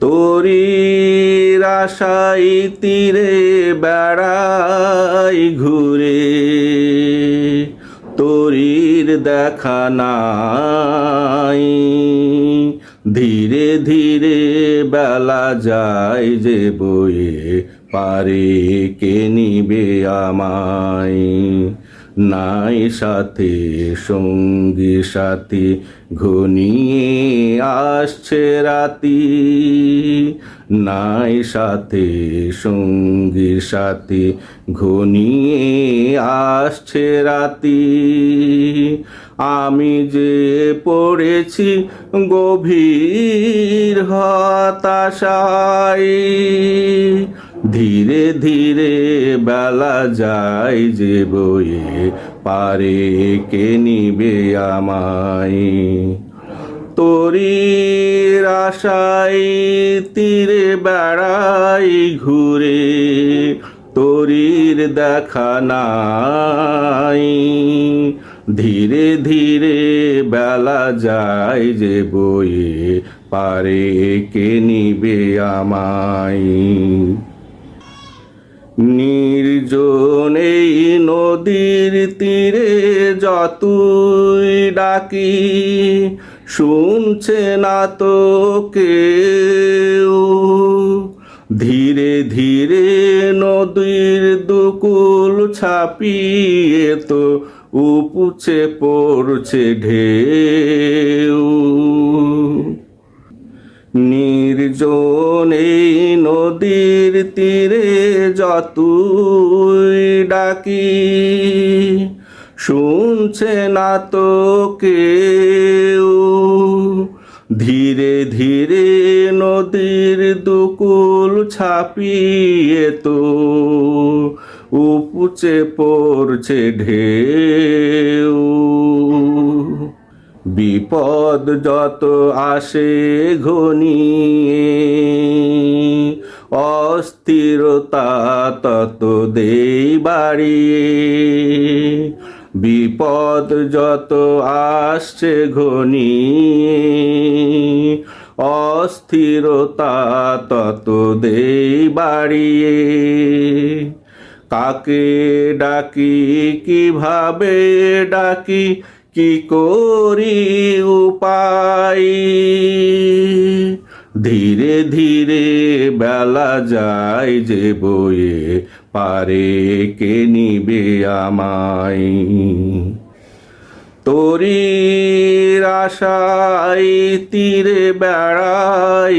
তোরির আশায় তীরে বেড়াই ঘুরে, তোরির দেখা নাই। ধীরে ধীরে বেলা যায় যে বয়ে, পারে কে নিবে আমায়। নাই সাথে সঙ্গী সাথী, ঘনিয়ে আসছে রাতি। নাই সাথে সঙ্গী সাথী, ঘনিয়ে আসছে রাতি। আমি যে পড়েছি গভীর হতাশায়, ধীরে ধীরে বেলা যায় যে বয়ে, পারে কে নিবে আমায়। তোরির আশায় তীরে বেড়াই ঘুরে, তোরির দেখা নাই। ধীরে ধীরে বেলা যায় যে বয়ে, পারে কে নিবে আমায়। নির্জন এই নদীর তীরে যতই ডাকি, শুনছে না তো কেউ। ধীরে ধীরে নদীর দুকুল ছাপিয়ে তো উপচে পড়ছে ঢেউ। নির্জন এই নদীর তীরে যতই ডাকি, শুনছে না তো কেউ। ধীরে ধীরে নদীর দুকুল ছাপিয়ে তো উপচে পড়ছে ঢেউ। বিপদ যত আসে ঘনিয়ে, অস্থিরতা তত দেই বাড়িয়ে। বিপদ যত আসছে ঘনিয়ে, অস্থিরতা তত দেই বাড়িয়ে। কাকে ডাকি কিভাবে ডাকি, কি করি উপায়। ধীরে ধীরে বেলা যায় যে বয়ে, পারে কে নিবে আমায়। তোরির আশায় তীরে বেড়াই